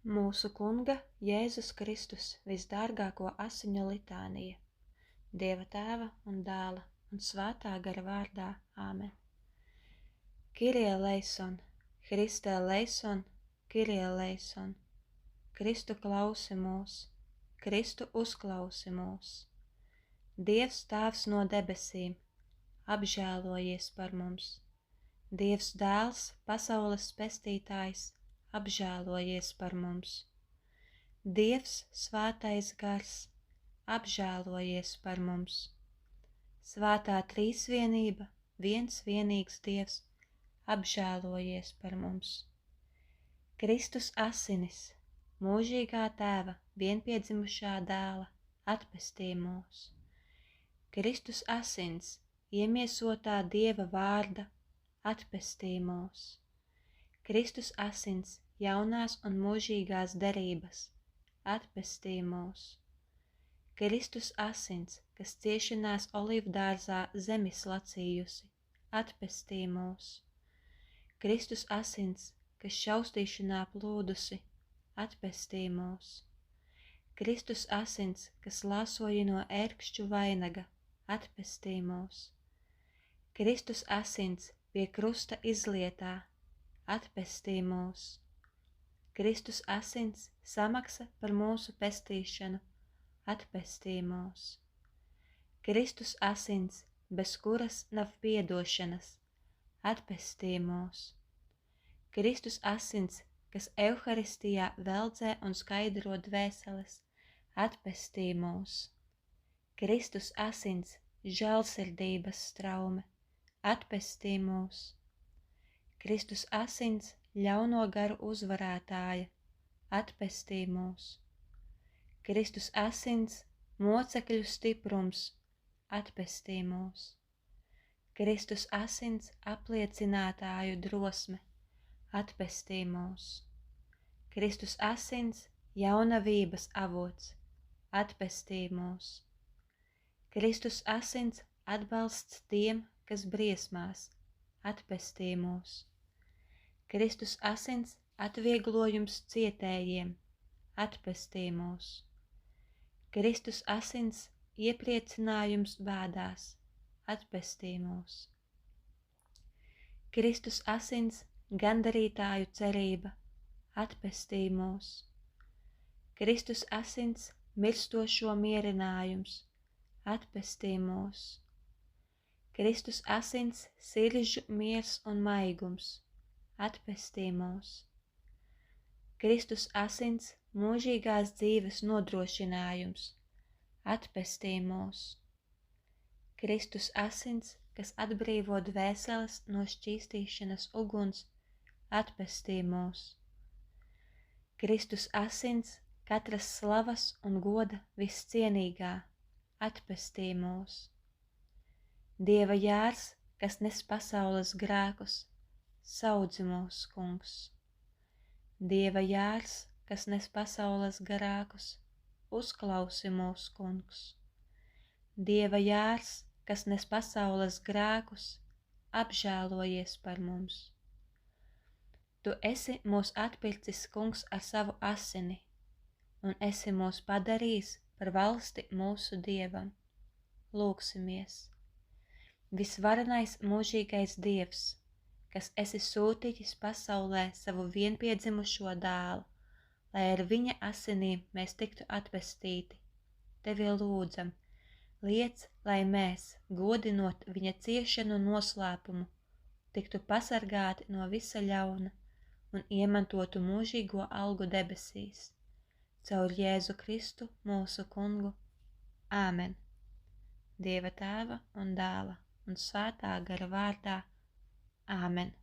Mūsu Kunga Jēzus Kristus visdārgāko asiņu litānija, Dieva Tēva un Dēla un Svētā gara vārdā. Āmen. Kyrie eleison, Christe eleison, Kyrie eleison. Kristu klausi mūs, Kristu uzklausi mūs. Dievs Tēvs no debesīm, apžēlojies par mums. Dievs Dēls, pasaules pestītājs, apžēlojies par mums. Dievs Svētais Gars, apžēlojies par mums. Svētā trīsvienība, viens vienīgs Dievs, apžēlojies par mums. Kristus asinis, mūžīgā Tēva vienpiedzimušā Dēla, atpestī mūs. Kristus asins, iemiesotā Dieva vārda, atpestī mūs. Kristus asins, jaunās un mūžīgās derības, atpestī mūs. Kristus asins, kas ciešanās olīvdārzā zemis lacījusi, atpestī mūs. Kristus asins, kas šaustīšanā plūdusi, atpestī mūs. Kristus asins, kas lāsoja no ērkšķu vainaga, atpestī mūs. Kristus asins, pie krusta izlietā, atpestī mūs. Kristus asins, samaksa par mūsu pestīšanu, atpestī mūs. Kristus asins, bez kuras nav piedošanas, atpestī mūs. Kristus asins, kas Euharistijā veldzē un skaidro dvēseles, atpestī mūs. Kristus asins, žēlsirdības straume, atpestī mūs. Kristus asins, ļauno garu uzvarētāja, atpestī mūs. Kristus asins, mocekļu stiprums, atpestī mūs. Kristus asins, apliecinātāju drosme, atpestī mūs. Kristus asins, jaunavības avots, atpestī mūs. Kristus asins, atbalsts tiem, kas briesmās, atpestī mūs. Kristus asins, atvieglojums cietējiem, atpestī mūs. Kristus asins, iepriecinājums bēdās, atpestī mūs. Kristus asins, gandarītāju cerība, atpestī mūs. Kristus asins, mirstošo mierinājums, atpestī mūs. Kristus asins, sirdžu miers un maigums, atpestī mūs. Kristus asins, mūžīgās dzīves nodrošinājums, atpestī mūs. Kristus asins, kas atbrīvo dvēseles no šķīstīšanas uguns, atpestī mūs. Kristus asins, katras slavas un goda viscienīgā, atpestī mūs. Dieva jārs, kas nes pasaules grēkus, saudzi mūs, Kungs. Dieva jārs, kas nes pasaules grēkus, uzklausi mūs, Kungs. Dieva jārs, kas nes pasaules grēkus, apžēlojies par mums. Tu esi mūs atpircis, Kungs, ar savu asini, un esi mūs padarījis par valsti mūsu Dievam. Lūksimies. Visvarenais mūžīgais Dievs, kas esi sūtījis pasaulē savu vienpiedzimušo dēlu, lai ar viņa asinīm mēs tiktu atpestīti, tevi lūdzam, liec, lai mēs, godinot viņa ciešanu noslēpumu, tiktu pasargāti no visa ļauna un iemantotu mūžīgo algu debesīs. Caur Jēzu Kristu, mūsu Kungu. Āmen. Dieva Tēva un Dēla un Svētā gara vārdā. Āmen.